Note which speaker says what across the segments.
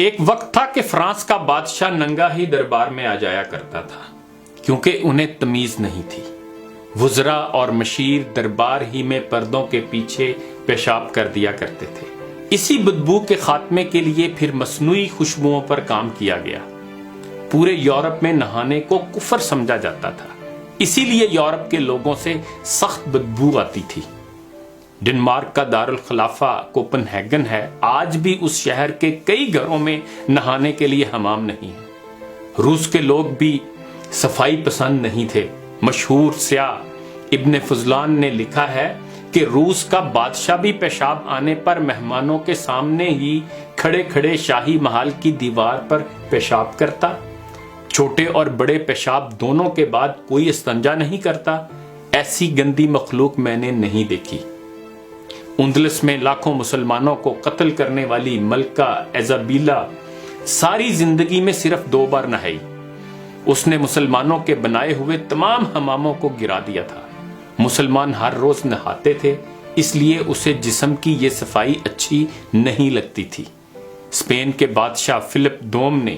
Speaker 1: ایک وقت تھا کہ فرانس کا بادشاہ ننگا ہی دربار میں آ جایا کرتا تھا، کیونکہ انہیں تمیز نہیں تھی۔ وزراء اور مشیر دربار ہی میں پردوں کے پیچھے پیشاب کر دیا کرتے تھے۔ اسی بدبو کے خاتمے کے لیے پھر مصنوعی خوشبوؤں پر کام کیا گیا۔ پورے یورپ میں نہانے کو کفر سمجھا جاتا تھا، اسی لیے یورپ کے لوگوں سے سخت بدبو آتی تھی۔ ڈنمارک کا دارالخلافہ کوپن ہیگن ہے، آج بھی اس شہر کے کئی گھروں میں نہانے کے لیے حمام نہیں ہے۔ روس کے لوگ بھی صفائی پسند نہیں تھے۔ مشہور سیاح ابن فضلان نے لکھا ہے کہ روس کا بادشاہ بھی پیشاب آنے پر مہمانوں کے سامنے ہی کھڑے کھڑے شاہی محل کی دیوار پر پیشاب کرتا۔ چھوٹے اور بڑے پیشاب دونوں کے بعد کوئی استنجا نہیں کرتا۔ ایسی گندی مخلوق میں نے نہیں دیکھی۔ اندلس میں لاکھوں مسلمانوں کو قتل کرنے والی ملکہ ایزابیلا ساری زندگی میں صرف 2 بار نہائی۔ اس نے مسلمانوں کے بنائے ہوئے تمام حماموں کو گرا دیا تھا۔ مسلمان ہر روز نہاتے تھے، اس لیے اسے جسم کی یہ صفائی اچھی نہیں لگتی تھی۔ اسپین کے بادشاہ فلپ دوم نے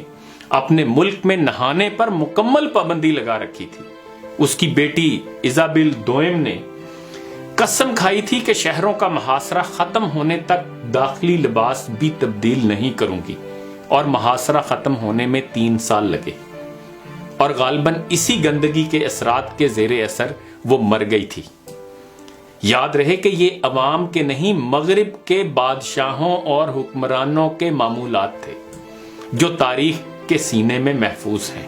Speaker 1: اپنے ملک میں نہانے پر مکمل پابندی لگا رکھی تھی۔ اس کی بیٹی ایزابل دوئم نے قسم کھائی تھی کہ شہروں کا محاصرہ ختم ہونے تک داخلی لباس بھی تبدیل نہیں کروں گی، اور محاصرہ ختم ہونے میں 3 سال لگے، اور غالباً اسی گندگی کے اثرات کے زیر اثر وہ مر گئی تھی۔ یاد رہے کہ یہ عوام کے نہیں، مغرب کے بادشاہوں اور حکمرانوں کے معمولات تھے جو تاریخ کے سینے میں محفوظ ہیں۔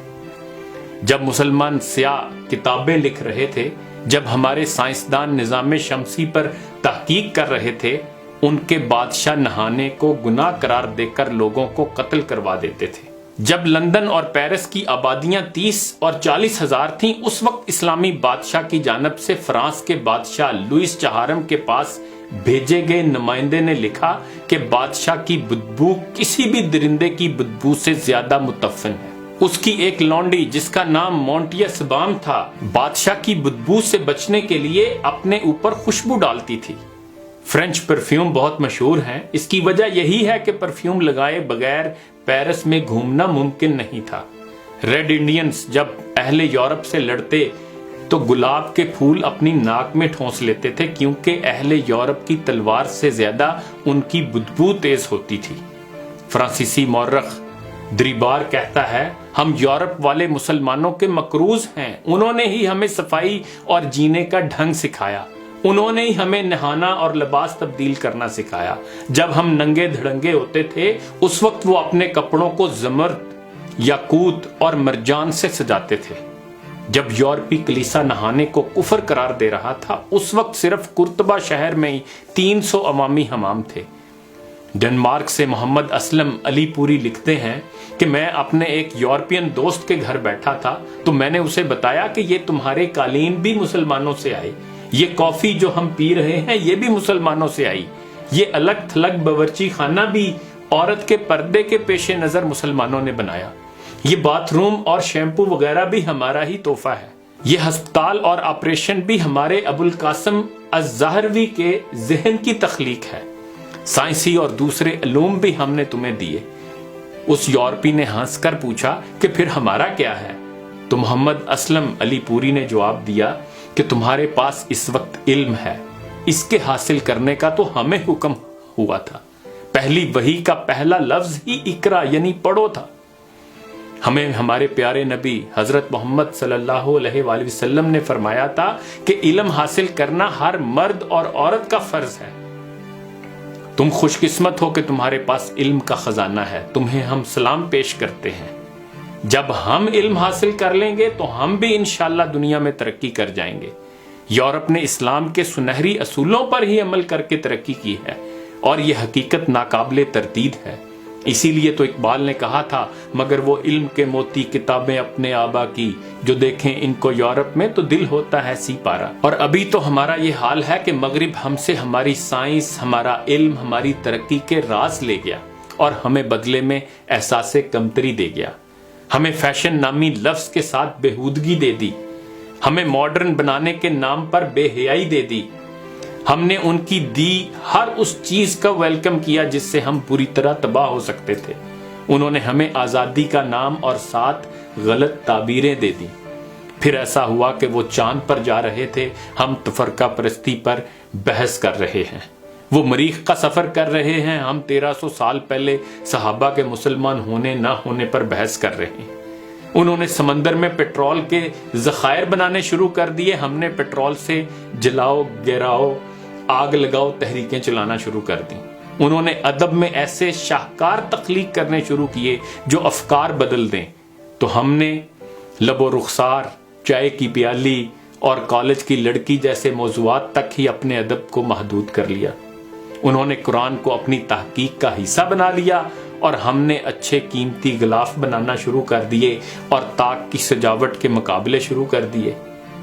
Speaker 1: جب مسلمان سیاح کتابیں لکھ رہے تھے، جب ہمارے سائنسدان نظام شمسی پر تحقیق کر رہے تھے، ان کے بادشاہ نہانے کو گناہ قرار دے کر لوگوں کو قتل کروا دیتے تھے۔ جب لندن اور پیرس کی آبادیاں 30 اور 40 ہزار تھیں، اس وقت اسلامی بادشاہ کی جانب سے فرانس کے بادشاہ لوئس چہارم کے پاس بھیجے گئے نمائندے نے لکھا کہ بادشاہ کی بدبو کسی بھی درندے کی بدبو سے زیادہ متفن ہے۔ اس کی ایک لونڈی جس کا نام مونٹیا سبام تھا، بادشاہ کی بدبو سے بچنے کے لیے اپنے اوپر خوشبو ڈالتی تھی۔ فرینچ پرفیوم بہت مشہور ہیں، اس کی وجہ یہی ہے کہ پرفیوم لگائے بغیر پیرس میں گھومنا ممکن نہیں تھا۔ ریڈ انڈینز جب اہل یورپ سے لڑتے تو گلاب کے پھول اپنی ناک میں ٹھونس لیتے تھے، کیونکہ اہل یورپ کی تلوار سے زیادہ ان کی بدبو تیز ہوتی تھی۔ فرانسیسی مورخ دریبار کہتا ہے، ہم یورپ والے مسلمانوں کے مقروض ہیں، انہوں نے ہی ہمیں صفائی اور جینے کا ڈھنگ سکھایا، انہوں نے ہی ہمیں نہانا اور لباس تبدیل کرنا سکھایا۔ جب ہم ننگے دھڑنگے ہوتے تھے، اس وقت وہ اپنے کپڑوں کو زمرد، یاقوت اور مرجان سے سجاتے تھے۔ جب یورپی کلیسا نہانے کو کفر قرار دے رہا تھا، اس وقت صرف قرطبہ شہر میں ہی 300 عوامی حمام تھے۔ ڈنمارک سے محمد اسلم علی پوری لکھتے ہیں کہ میں اپنے ایک یورپین دوست کے گھر بیٹھا تھا تو میں نے اسے بتایا کہ یہ تمہارے قالین بھی مسلمانوں سے آئے، یہ کافی جو ہم پی رہے ہیں یہ بھی مسلمانوں سے آئی، یہ الگ تھلگ باورچی خانہ بھی عورت کے پردے کے پیش نظر مسلمانوں نے بنایا، یہ باتھ روم اور شیمپو وغیرہ بھی ہمارا ہی تحفہ ہے، یہ ہسپتال اور آپریشن بھی ہمارے ابوالقاسم الزہروی کے ذہن کی تخلیق ہے، سائنسی اور دوسرے علوم بھی ہم نے تمہیں دیے۔ اس یورپی نے ہنس کر پوچھا کہ پھر ہمارا کیا ہے؟ تو محمد اسلم علی پوری نے جواب دیا کہ تمہارے پاس اس وقت علم ہے، اس کے حاصل کرنے کا تو ہمیں حکم ہوا تھا، پہلی وحی کا پہلا لفظ ہی اقرا یعنی پڑھو تھا۔ ہمیں ہمارے پیارے نبی حضرت محمد صلی اللہ علیہ وآلہ وسلم نے فرمایا تھا کہ علم حاصل کرنا ہر مرد اور عورت کا فرض ہے۔ تم خوش قسمت ہو کہ تمہارے پاس علم کا خزانہ ہے، تمہیں ہم سلام پیش کرتے ہیں۔ جب ہم علم حاصل کر لیں گے تو ہم بھی انشاءاللہ دنیا میں ترقی کر جائیں گے۔ یورپ نے اسلام کے سنہری اصولوں پر ہی عمل کر کے ترقی کی ہے، اور یہ حقیقت ناقابل تردید ہے۔ اسی لیے تو اقبال نے کہا تھا، مگر وہ علم کے موتی کتابیں اپنے آبا کی، جو دیکھیں ان کو یورپ میں تو دل ہوتا ہے سی پارا۔ اور ابھی تو ہمارا یہ حال ہے کہ مغرب ہم سے ہماری سائنس، ہمارا علم، ہماری ترقی کے راز لے گیا، اور ہمیں بدلے میں احساس کمتری دے گیا، ہمیں فیشن نامی لفظ کے ساتھ بےہودگی دے دی، ہمیں ماڈرن بنانے کے نام پر بے حیائی دے دی۔ ہم نے ان کی دی ہر اس چیز کا ویلکم کیا جس سے ہم پوری طرح تباہ ہو سکتے تھے۔ انہوں نے ہمیں آزادی کا نام اور 7 غلط تعبیریں دے دی۔ پھر ایسا ہوا کہ وہ چاند پر جا رہے تھے، ہم تفرقہ پرستی پر بحث کر رہے ہیں۔ وہ مریخ کا سفر کر رہے ہیں، ہم 1300 سال پہلے صحابہ کے مسلمان ہونے نہ ہونے پر بحث کر رہے ہیں۔ انہوں نے سمندر میں پیٹرول کے ذخائر بنانے شروع کر دیے، ہم نے پیٹرول سے جلاؤ، گراؤ، آگ لگاؤ تحریکیں چلانا شروع کر دی۔ انہوں نے ادب میں ایسے شاہکار تخلیق کرنے شروع کیے جو افکار بدل دیں، تو ہم نے لب و رخسار، چائے کی پیالی اور کالج کی لڑکی جیسے موضوعات تک ہی اپنے ادب کو محدود کر لیا۔ انہوں نے قرآن کو اپنی تحقیق کا حصہ بنا لیا اور ہم نے اچھے قیمتی غلاف بنانا شروع کر دیے اور طاق کی سجاوٹ کے مقابلے شروع کر دیے۔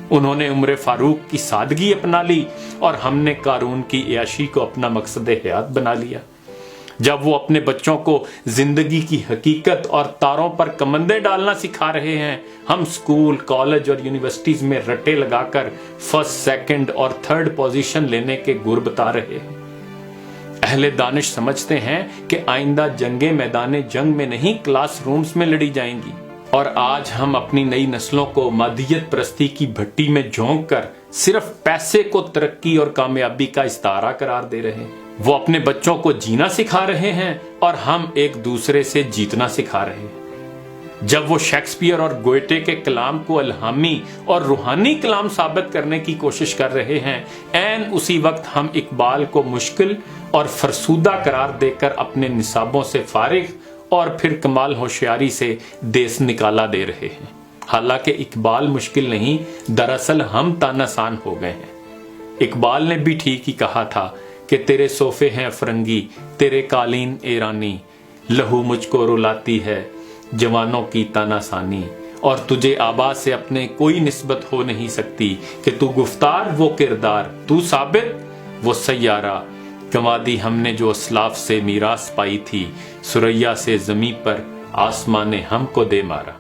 Speaker 1: انہوں نے عمر فاروق کی سادگی اپنا لی اور ہم نے قارون کی عیاشی کو اپنا مقصد حیات بنا لیا۔ جب وہ اپنے بچوں کو زندگی کی حقیقت اور تاروں پر کمندیں ڈالنا سکھا رہے ہیں، ہم سکول، کالج اور یونیورسٹیز میں رٹے لگا کر 1st، 2nd اور 3rd پوزیشن لینے کے گر بتا رہے ہیں۔ اہل دانش سمجھتے ہیں کہ آئندہ جنگیں میدان جنگ میں نہیں، کلاس رومز میں لڑی جائیں گی، اور آج ہم اپنی نئی نسلوں کو مادیت پرستی کی بھٹی میں جھونک کر صرف پیسے کو ترقی اور کامیابی کا استعارہ قرار دے رہے ہیں۔ وہ اپنے بچوں کو جینا سکھا رہے ہیں اور ہم ایک دوسرے سے جیتنا سکھا رہے ہیں۔ جب وہ شیکسپیئر اور گوئٹے کے کلام کو الہامی اور روحانی کلام ثابت کرنے کی کوشش کر رہے ہیں، عین اسی وقت ہم اقبال کو مشکل اور فرسودہ قرار دے کر اپنے نصابوں سے فارغ اور پھر کمال ہوشیاری سے دیس نکالا دے رہے ہیں۔ حالانکہ اقبال مشکل نہیں، دراصل ہم تانسان ہو گئے ہیں۔ اقبال نے بھی ٹھیک ہی کہا تھا کہ تیرے صوفے ہیں فرنگی، تیرے قالین ایرانی، لہو مجھ کو رلاتی ہے جوانوں کی تاناسانی، اور تجھے آبا سے اپنے کوئی نسبت ہو نہیں سکتی کہ تو گفتار وہ کردار، تو ثابت وہ سیارہ، گنوا دی ہم نے جو اسلاف سے میراث پائی تھی، سریا سے زمیں پر آسمان نے ہم کو دے مارا۔